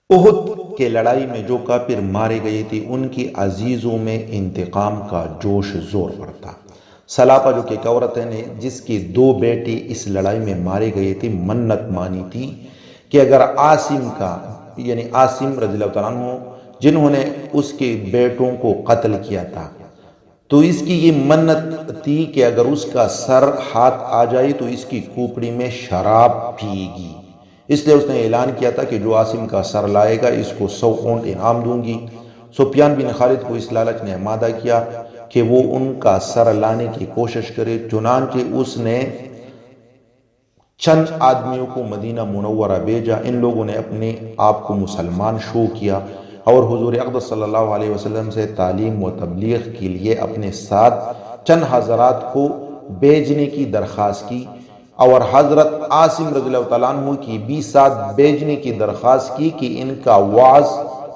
احد کے لڑائی میں جو کافر مارے گئے تھے ان کی عزیزوں میں انتقام کا جوش زور پر تھا۔ سلاپا جو کہ ایک عورت نے جس کے 2 بیٹے اس لڑائی میں مارے گئے تھے، منت مانی تھی کہ اگر عاصم کا یعنی عاصم رضی اللہ تعالیٰ عنہ جنہوں نے اس کے بیٹوں کو قتل کیا تھا، تو اس کی یہ منت تھی کہ اگر اس کا سر ہاتھ آ جائے تو اس کی کھوپڑی میں شراب پیے گی۔ اس لیے اس نے اعلان کیا تھا کہ جو عاصم کا سر لائے گا اس کو 100 اونٹ انعام دوں گی۔ سفیان بن خالد کو اس لالچ نے آمادہ کیا کہ وہ ان کا سر لانے کی کوشش کرے، چنانچہ اس نے چند آدمیوں کو مدینہ منورہ بھیجا۔ ان لوگوں نے اپنے آپ کو مسلمان شو کیا اور حضور اقدس صلی اللہ علیہ وسلم سے تعلیم و تبلیغ کے لیے اپنے ساتھ چند حضرات کو بھیجنے کی درخواست کی، اور حضرت عاصم رضی اللہ تعالیٰ عنہ کی بھی ساتھ بھیجنے کی درخواست کی کہ ان کا وعظ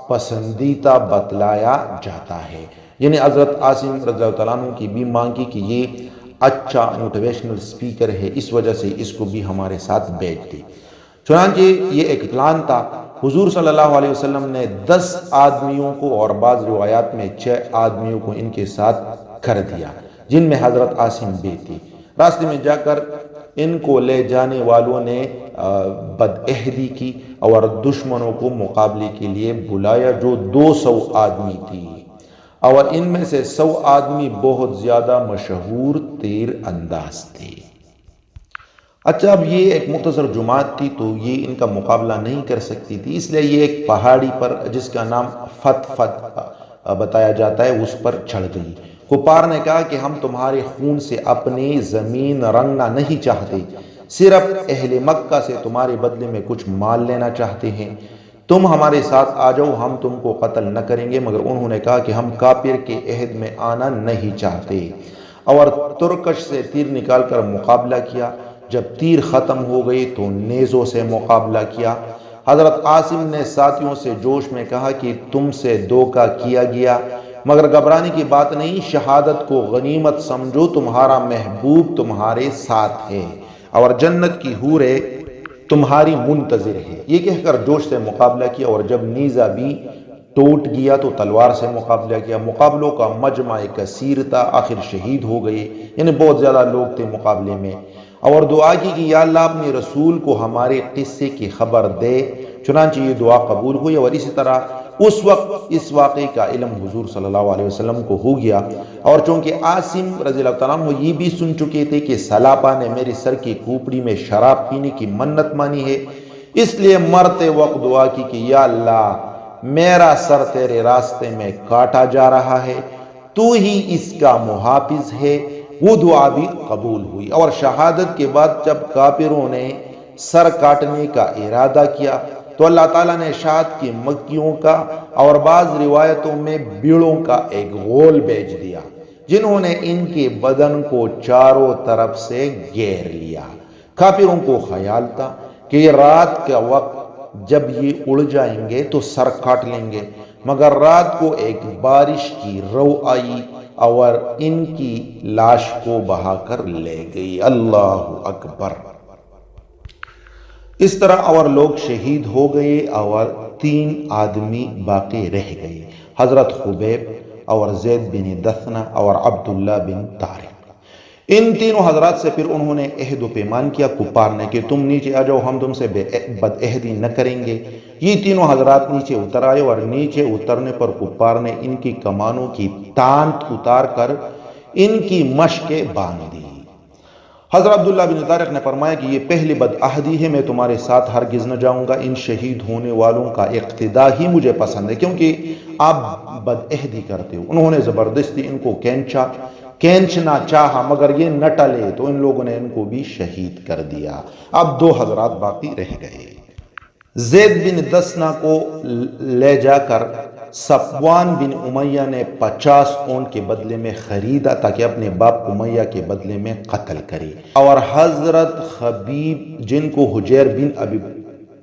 پسندیدہ بتلایا جاتا ہے۔ یعنی حضرت عاصم رضی اللہ تعالیٰ عنہ کی بھی مانگ کی کہ یہ اچھا موٹیویشنل سپیکر ہے، اس وجہ سے اس کو بھی ہمارے ساتھ بھیج دی۔ چنانچہ یہ ایک پلان تھا۔ حضور صلی اللہ علیہ وسلم نے 10 آدمیوں کو اور بعض روایات میں 6 آدمیوں کو ان کے ساتھ کر دیا، جن میں حضرت عاصم بھی تھی۔ راستے میں جا کر ان کو لے جانے والوں نے بدعہدی کی اور دشمنوں کو مقابلے کے لیے بلایا جو 200 آدمی تھی، اور ان میں سے 100 آدمی بہت زیادہ مشہور تیر انداز تھے۔ اچھا، اب یہ ایک مختصر جماعت تھی تو یہ ان کا مقابلہ نہیں کر سکتی تھی، اس لیے یہ ایک پہاڑی پر جس کا نام فت بتایا جاتا ہے اس پر چڑھ گئی۔ کفار نے کہا کہ ہم تمہارے خون سے اپنی زمین رنگنا نہیں چاہتے، صرف اہل مکہ سے تمہارے بدلے میں کچھ مال لینا چاہتے ہیں، تم ہمارے ساتھ آ جاؤ، ہم تم کو قتل نہ کریں گے۔ مگر انہوں نے کہا کہ ہم کافر کے عہد میں آنا نہیں چاہتے، اور ترکش سے تیر نکال کر مقابلہ کیا۔ جب تیر ختم ہو گئی تو نیزوں سے مقابلہ کیا۔ حضرت عاصم نے ساتھیوں سے جوش میں کہا کہ تم سے دھوکہ کیا گیا، مگر گھبرانے کی بات نہیں، شہادت کو غنیمت سمجھو، تمہارا محبوب تمہارے ساتھ ہے اور جنت کی حوریں تمہاری منتظر ہے۔ یہ کہہ کر جوش سے مقابلہ کیا، اور جب نیزہ بھی ٹوٹ گیا تو تلوار سے مقابلہ کیا۔ مقابلوں کا مجمع کثیر تھا، آخر شہید ہو گئے، یعنی بہت زیادہ لوگ تھے مقابلے میں، اور دعا کی کہ یا اللہ اپنے رسول کو ہمارے قصے کی خبر دے۔ چنانچہ یہ دعا قبول ہوئی، اور اسی طرح اس وقت اس واقعے کا علم حضور صلی اللہ علیہ وسلم کو ہو گیا، اور چونکہ عاصم رضی اللہ تعالیٰ عنہ یہ بھی سن چکے تھے کہ سلاپا نے میرے سر کی کھوپڑی میں شراب پینے کی منت مانی ہے، اس لیے مرتے وقت دعا کی کہ یا اللہ میرا سر تیرے راستے میں کاٹا جا رہا ہے، تو ہی اس کا محافظ ہے۔ وہ دعا بھی قبول ہوئی، اور شہادت کے بعد جب کافروں نے سر کاٹنے کا ارادہ کیا تو اللہ تعالیٰ نے شاد کی مکیوں کا اور بعض روایتوں میں بیڑوں کا ایک غول بھیج دیا، جنہوں نے ان کے بدن کو چاروں طرف سے گھیر لیا۔ کافروں کو خیال تھا کہ رات کا وقت جب یہ اڑ جائیں گے تو سر کاٹ لیں گے، مگر رات کو ایک بارش کی رو آئی اور ان کی لاش کو بہا کر لے گئی۔ اللہ اکبر۔ اس طرح اور لوگ شہید ہو گئے اور 3 آدمی باقی رہ گئے، حضرت خبیب اور زید بن دثنہ اور عبداللہ بن طارق۔ ان تینوں حضرات سے پھر انہوں نے عہد و پیمان کیا کفار نے کہ تم نیچے آ جاؤ، ہم تم سے بدعہدی نہ کریں گے۔ یہ تینوں حضرات نیچے اتر آئے، اور نیچے اترنے پر کفار نے ان کی کمانوں کی تانت اتار کر ان کی مشقیں باندھ دی۔ حضرت عبداللہ بن طارق نے فرمایا کہ یہ پہلی بدعہدی ہے، میں تمہارے ساتھ ہرگز نہ جاؤں گا، ان شہید ہونے والوں کا اقتداء ہی مجھے پسند ہے، کیونکہ آپ بدعہدی کرتے ہو۔ انہوں نے زبردستی ان کو کھینچنا چاہا، مگر یہ نہ ٹلے تو ان لوگوں نے ان کو بھی شہید کر دیا۔ اب 2 حضرات باقی رہ گئے۔ زید بن دثنہ کو لے جا کر صفوان بن امیہ نے 50 اونٹ کے بدلے میں خریدا تاکہ اپنے باپ امیہ کے بدلے میں قتل کرے، اور حضرت خبیب جن کو حجیر بن ابی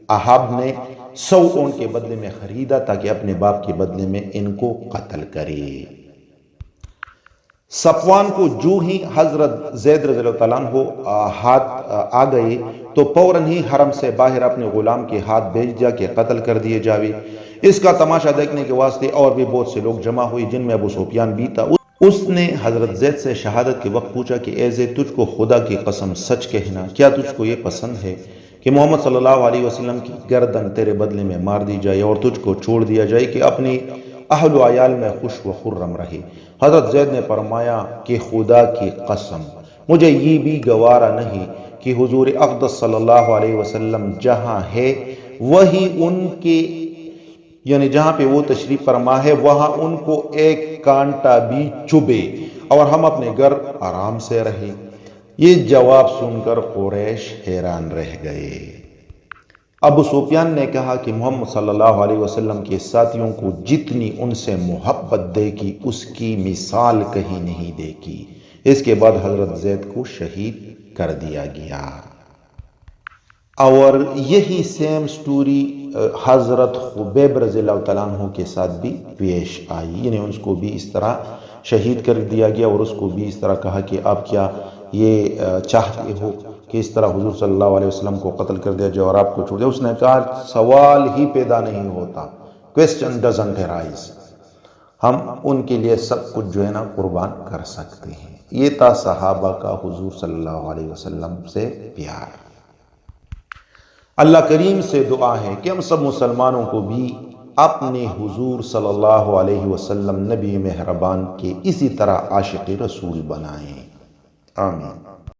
احاب نے 100 اونٹ کے بدلے میں خریدا تاکہ اپنے باپ کے بدلے میں ان کو قتل کرے۔ 2 حضرات باقی رہ گئے۔ زید بن دثنہ کو لے جا کر صفوان بن امیہ نے 50 اونٹ کے بدلے میں خریدا تاکہ اپنے باپ امیہ کے بدلے میں قتل کرے، اور حضرت خبیب جن کو حجیر بن ابی احاب نے 100 اونٹ کے بدلے میں خریدا تاکہ اپنے باپ کے بدلے میں ان کو قتل کرے۔ صفوان کو جو ہی حضرت زید رضی اللہ تعالیٰ عنہ ہاتھ آ گئے تو فوراً ہی حرم سے باہر اپنے غلام کے ہاتھ بھیج دیا کہ قتل کر دیے جاوے۔ اس کا تماشا دیکھنے کے واسطے اور بھی بہت سے لوگ جمع ہوئی، جن میں ابو سفیان بھی تھا۔ اس نے حضرت زید سے شہادت کے وقت پوچھا کہ اے زید، تجھ کو خدا کی قسم سچ کہنا، کیا تجھ کو یہ پسند ہے کہ محمد صلی اللہ علیہ وسلم کی گردن تیرے بدلے میں مار دی جائے اور تجھ کو چھوڑ دیا جائے کہ اپنی اہل و عیال میں خوش و خرم رہے؟ حضرت زید نے فرمایا کہ خدا کی قسم مجھے یہ بھی گوارا نہیں کہ حضور اقدس صلی اللہ علیہ وسلم جہاں ہے وہی ان کے، یعنی جہاں پہ وہ تشریف فرما ہے وہاں ان کو ایک کانٹا بھی چبھے اور ہم اپنے گھر آرام سے رہے۔ یہ جواب سن کر قریش حیران رہ گئے۔ ابو سفیان نے کہا کہ محمد صلی اللہ علیہ وسلم کے ساتھیوں کو جتنی ان سے محبت دیکھی اس کی مثال کہیں نہیں دیکھی۔ اس کے بعد حضرت زید کو شہید کر دیا گیا۔ اور یہی سیم سٹوری حضرت خبیب رضی اللہ تعالیٰ عنہ کے ساتھ بھی پیش آئی، یعنی اس کو بھی اس طرح شہید کر دیا گیا اور اس کو بھی اس طرح کہا کہ آپ کیا یہ چاہتے ہو کہ اس طرح حضور صلی اللہ علیہ وسلم کو قتل کر دیا جائے اور آپ کو چھوڑ دیا؟ اس نے کہا سوال ہی پیدا نہیں ہوتا، question doesn't arise، ہم ان کے لیے سب کچھ جو ہے نا قربان کر سکتے ہیں۔ یہ تھا صحابہ کا حضور صلی اللہ علیہ وسلم سے پیار۔ اللہ کریم سے دعا ہے کہ ہم سب مسلمانوں کو بھی اپنے حضور صلی اللہ علیہ وسلم نبی مہربان کے اسی طرح عاشق رسول بنائیں، آمین۔